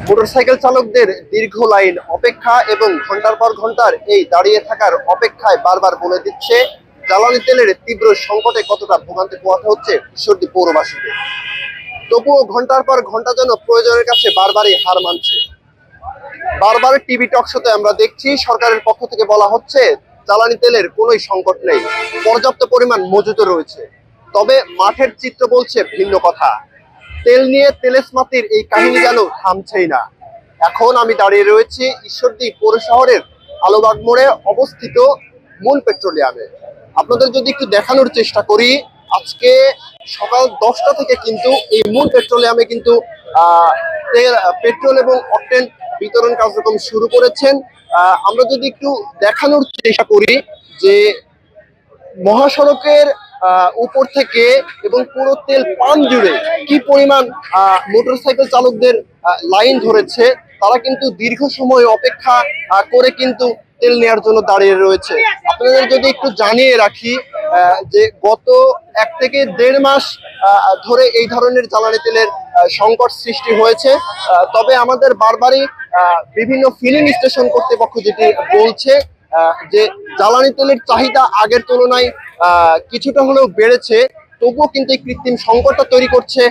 Motorcycle চালকদের দীর্ঘ line অপেক্ষা এবং ঘন্টার পর ঘন্টার এই দাঁড়িয়ে থাকার অপেক্ষায় বারবার বলে দিচ্ছে জ্বালানি তেলের তীব্র সংকটে কতটা ভোগান্তি পোহাতে হচ্ছে ঈশ্বরদী পৌরবাসীকে। তবুও ঘন্টার পর ঘন্টা যেন প্রয়োজনের কাছে বারবারই হার মানছে। বারবার টিভি টক শোতে আমরা দেখছি সরকারের পক্ষ থেকে বলা হচ্ছে জ্বালানি তেলের কোনো সংকট নেই, পর্যাপ্ত পরিমাণ মজুদ রয়েছে। তবে মাঠের চিত্র বলছে ভিন্ন কথা। তেল নিয়ে তেলেসমাতির এই কাহিনী যেন থামছেই না। এখন আমি দাঁড়িয়ে রয়েছি ঈশ্বরদী পৌর শহরের আলোবাগ মোড়ে অবস্থিত মূল পেট্রোলিয়ামে। আপনাদের যদি একটু দেখানোর চেষ্টা করি, আজকে সকাল 10টা থেকে কিন্তু এই মূল পেট্রোলিয়ামে কিন্তু পেট্রোল এবং অকটেন বিতরণ কার্যক্রম শুরু করেছেন। আমরা যদি একটু দেখানোর চেষ্টা করি যে মহাসড়কের উপর থেকে এবং পুরো তেল পাম্প জুড়ে কি পরিমাণ মোটরসাইকেল চালকদের লাইন ধরেছে, তারা কিন্তু দীর্ঘ সময় অপেক্ষা করে কিন্তু তেল নেওয়ার জন্য দাঁড়িয়ে রয়েছে। আপনাদের যদি একটু জানিয়ে রাখি যে গত 1 থেকে 1.5 মাস ধরে এই ধরনের জ্বালানি তেলের সংকট সৃষ্টি হয়েছে। তবে আমাদের বারবারই বিভিন্ন ফিলিং স্টেশন কর্তৃপক্ষ যেটি বলছে যে জ্বালানি তেলের চাহিদা আগের তুলনায় কিছুটা হলেও বেড়েছে, তবুও কিন্তু এই কৃত্রিম সংকটটা তৈরি করছে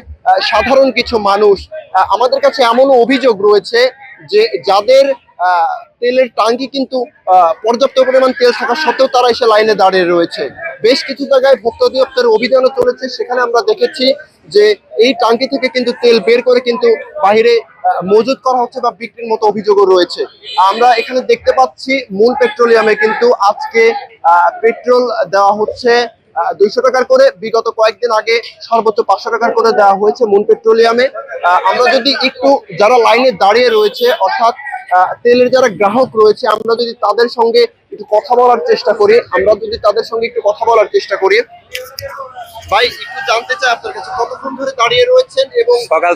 সাধারণ কিছু মানুষ। আমাদের কাছে এমনও অভিযোগ রয়েছে যে যাদের তেলের টাঙ্কি কিন্তু পর্যাপ্ত পরিমাণ তেল থাকা সত্ত্বেও তারা এসে লাইনে দাঁড়িয়ে রয়েছে। বেশ কিছু জায়গায় ভোক্তা অধিদপ্তরের অভিযানও চলেছে, সেখানে আমরা দেখেছি যে এই টাঙ্কি থেকে কিন্তু তেল বের করে কিন্তু বাইরে মজুত করা হচ্ছে বা বিক্রির মতো অভিযোগও রয়েছে। আমরা এখানে দেখতে পাচ্ছি মূল পেট্রোলিয়ামে কিন্তু আজকে পেট্রোল দেওয়া হচ্ছে 200 টাকার করে। বিগত কয়েকদিন আগে সর্বোচ্চ 500 টাকার করে দেওয়া হয়েছে মূল পেট্রোলিয়ামে। আমরা যদি একটু যারা লাইনে দাঁড়িয়ে রয়েছে অর্থাৎ তেলের যারা গ্রাহক রয়েছে, আমরা যদি তাদের সঙ্গে একটু কথা বলার চেষ্টা করি ভাই একটু জানতে চাই আপনার কাছে কতক্ষণ ধরে দাঁড়িয়ে রয়েছেন এবং সকাল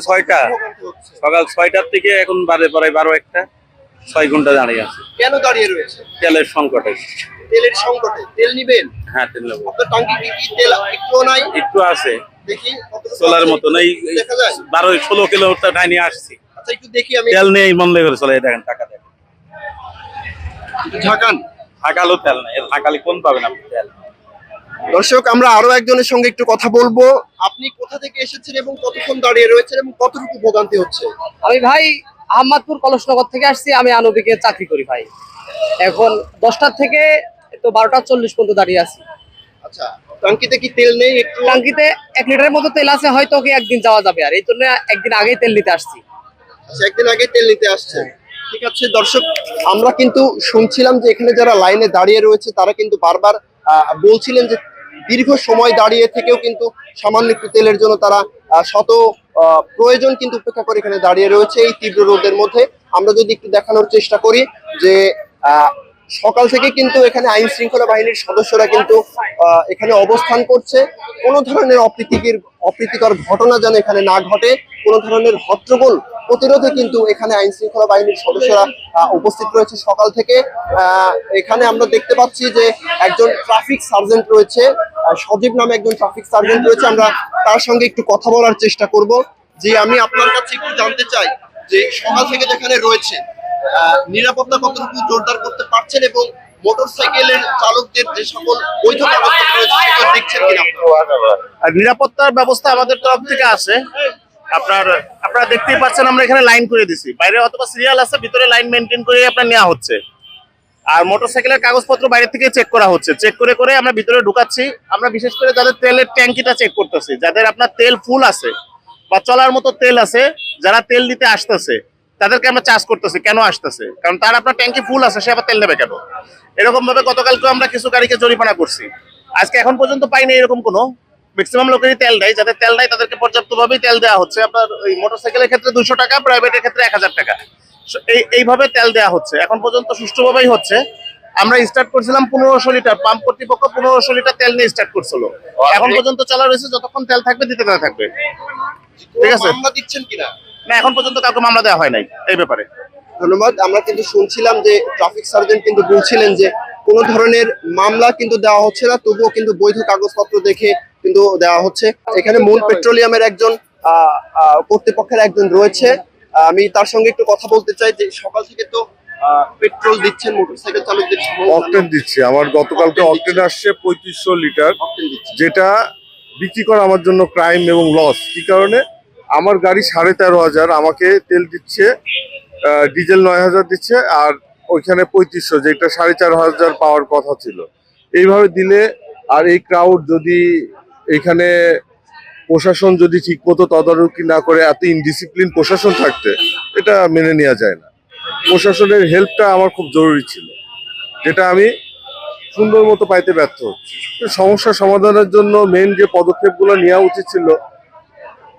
6টার থেকে এখন প্রায় 12-1টা 6 ঘন্টা দাঁড়িয়ে আছে। কেন দাঁড়িয়ে রয়েছে? তেলের সংকটে। তেল নিবেন? হ্যাঁ, তেল নেবো। আপনার টাঙ্কি কি তেল একটুও নাই? একটু আছে, দেখি সোলার মতন। এই 12-16 কিলোমিটার টাইনে আসছি। আচ্ছা একটু দেখি আমি। তেল নেই মন লেগে চলে, দেখেন টাকা দেখেন ঢাকালো তেল নাই, ঢাকালি কোন পাবেন আপনি তেল? দর্শক, আমরা আরো একজনের সঙ্গে একটু কথা বলবো। আপনি কোথা থেকে এসেছেন এবং কতক্ষণ দাঁড়িয়ে রয়েছেন এবং কতটুকু ভোগান্তি হচ্ছে? আমি ভাই আহমদপুর কলসনগর থেকে আসছি। আমি আনবিকে চাকরি করি ভাই। এখন 10টা থেকে তো 12টা 40 পর্যন্ত দাঁড়িয়ে আছি। আচ্ছা, টাঙ্কিতে কি তেল নেই? একটু টাঙ্কিতে 1 লিটারের মতো তেল আছে, হয়তো কি একদিন যাওয়া যাবে। আর এই জন্য একদিন আগেই তেল নিতে আসছি। আচ্ছা, একদিন আগে তেল নিতে আসছে। ঠিক আছে দর্শক, আমরা কিন্তু শুনছিলাম যে এখানে যারা লাইনে দাঁড়িয়ে রয়েছে তারা কিন্তু বারবার বলছিলেন যে দীর্ঘ সময় দাঁড়িয়ে থেকেও কিন্তু সামান্য একটু তেলের জন্য তারা শত প্রয়োজন কিন্তু উপেক্ষা করে এখানে দাঁড়িয়ে রয়েছে এই তীব্র রোদের মধ্যে। আমরা যদি একটু দেখানোর চেষ্টা করি যে সকাল থেকে কিন্তু এখানে আইন শৃঙ্খলা বাহিনীর সদস্যরা কিন্তু এখানে অবস্থান করছে। কোনো ধরনের অপ্রীতিকর ঘটনা যেন এখানে না ঘটে, কোনো ধরনের হট্টগোল প্রতিরোধে কিন্তু এখানে আইন শৃঙ্খলা বাহিনীর সদস্যরা উপস্থিত রয়েছে সকাল থেকে। এখানে আমরা দেখতে পাচ্ছি যে একজন ট্রাফিক সার্জেন্ট রয়েছে, সজীব নামে একজন ট্রাফিক সার্জেন্ট রয়েছে। আমরা তার সঙ্গে একটু কথা বলার চেষ্টা করব। যে আমি আপনার কাছে একটু জানতে চাই যে সকাল থেকে যেখানে রয়েছে নিরাপত্তা কতটুকু জোরদার করতে পারছেন এবং মোটরসাইকেলের চালকদের যে সকল বৈধ কাগজপত্র রয়েছে সেগুলো দেখছেন কিনা? নিরাপত্তার ব্যবস্থা আমাদের তরফ থেকে আছে। আপনারা দেখতেই পাচ্ছেন, আমরা এখানে লাইন করে দিছি। বাইরে অথবা সিরিয়াল আছে, ভিতরে লাইন মেনটেন করে আপনার নেওয়া হচ্ছে। আর মোটরসাইকেলের কাগজপত্র বাইরে থেকে চেক করা হচ্ছে। চেক করে করে আমরা ভিতরে ঢুকাচ্ছি। আমরা বিশেষ করে যাদের তেলের ট্যাঙ্কিটা চেক করতেছি, যাদের আপনার তেল ফুল আছে বা চলার মতো তেল আছে, যারা তেল দিতে আসতেছে তাদেরকে আমরা চার্জ করতেছি। কেন আসতেছে? কারণ তার আপনার ট্যাঙ্কি ফুল আছে, সে আবার তেল নেবে কেন? এরকম ভাবে গতকালকে আমরা কিছু গাড়িকে জরিমানা করছি। আজকে এখন পর্যন্ত পাইনি এরকম কোনো। ম্যাক্সিমাম লোকেরই তেল দেয়, যাদের তেল নাই তাদেরকে পর্যাপ্তভাবেই তেল দেওয়া হচ্ছে। আপনার ওই মোটরসাইকেলের ক্ষেত্রে 200 টাকা, প্রাইভেটের ক্ষেত্রে 1000 টাকা, এইভাবে তেল দেওয়া হচ্ছে। এখন পর্যন্ত সুষ্ঠুভাবেই হচ্ছে। আমরা স্টার্ট করছিলাম 1500 লিটার, পাম্প কর্তৃপক্ষ 1500 লিটার তেল নিয়ে স্টার্ট করছিল। এখন পর্যন্ত চালা রয়েছে, যতক্ষণ তেল থাকবে দিতে দেওয়া থাকবে। ঠিক আছে, মামলা দিচ্ছেন কিনা? না, এখন পর্যন্ত কাউকে মামলা দেওয়া হয় নাই এই ব্যাপারে। ধন্যবাদ। আমরা কিন্তু শুনছিলাম যে ট্রাফিক সার্জেন্ট কিন্তু বলছিলেন যে কোনো ধরনের মামলা কিন্তু দেওয়া হচ্ছে না, তবুও কিন্তু বৈধ কাগজপত্র দেখে কিন্তু দেওয়া হচ্ছে। এখানে মূল পেট্রোলিয়ামের একজন কর্তৃপক্ষের একজন রয়েছে, আমি তার সঙ্গে একটু কথা বলতে চাই যে সকাল থেকে তো পেট্রোল দিচ্ছেন মোটরসাইকেল চালকদের অকটেন দিচ্ছি। আমার গতকালকে অকটেন আসছে 3500 লিটার, অকটেন দিচ্ছেন। যেটা বিক্রি করা আমার জন্য ক্রাইম এবং লস। কি কারণে? আমার গাড়ি 13,500, আমাকে তেল দিচ্ছে ডিজেল 9,000 দিচ্ছে, আর ওইখানে 3500, যেটা 4,500 পাওয়ার কথা ছিল। এইভাবে দিলে, আর এই ক্রাউড যদি এখানে প্রশাসন যদি ঠিক মতো তদারকি না করে, এত ইনডিসিপ্লিন প্রশাসন থাকতে, এটা মেনে নেওয়া যায় না। প্রশাসনের হেল্পটা আমার খুব জরুরি ছিল, যেটা আমি সুন্দর মতো পাইতে ব্যর্থ হচ্ছি। তো সমস্যা সমাধানের জন্য মেন যে পদক্ষেপগুলো নেওয়া উচিত ছিল,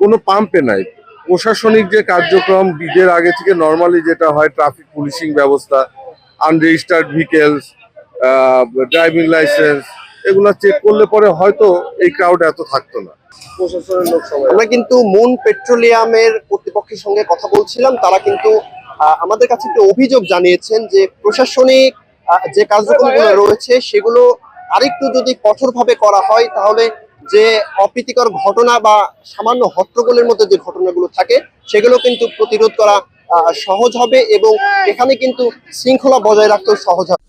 কোনো পাম্পে নাই। প্রশাসনিক যে কার্যক্রম ঈদের আগে থেকে নর্মালি যেটা হয়, ট্রাফিক পুলিশিং ব্যবস্থা, আনরেজিস্টার্ড ভেহিকেলস, ড্রাইভিং লাইসেন্স, এগুলো চেক করলে পরে হয়তো এই ক্রাউড এত থাকতো না। প্রশাসনের লোক সবাই। আমরা কিন্তু মুন পেট্রোলিয়ামের কর্তৃপক্ষের সঙ্গে কথা বলছিলাম। তারা কিন্তু আমাদের কাছে একটা অভিযোগ জানিয়েছেন যে প্রশাসনিক যে কার্যক্রমগুলো রয়েছে সেগুলো আরেকটু যদি কঠোরভাবে করা হয়, তাহলে যে অপ্রীতিকর ঘটনা বা সামান্য হট্টগোলের মধ্যে যে ঘটনাগুলো থাকে সেগুলো কিন্তু প্রতিরোধ করা সহজ হবে এবং এখানে কিন্তু শৃঙ্খলা বজায় রাখতেও সহজ হবে।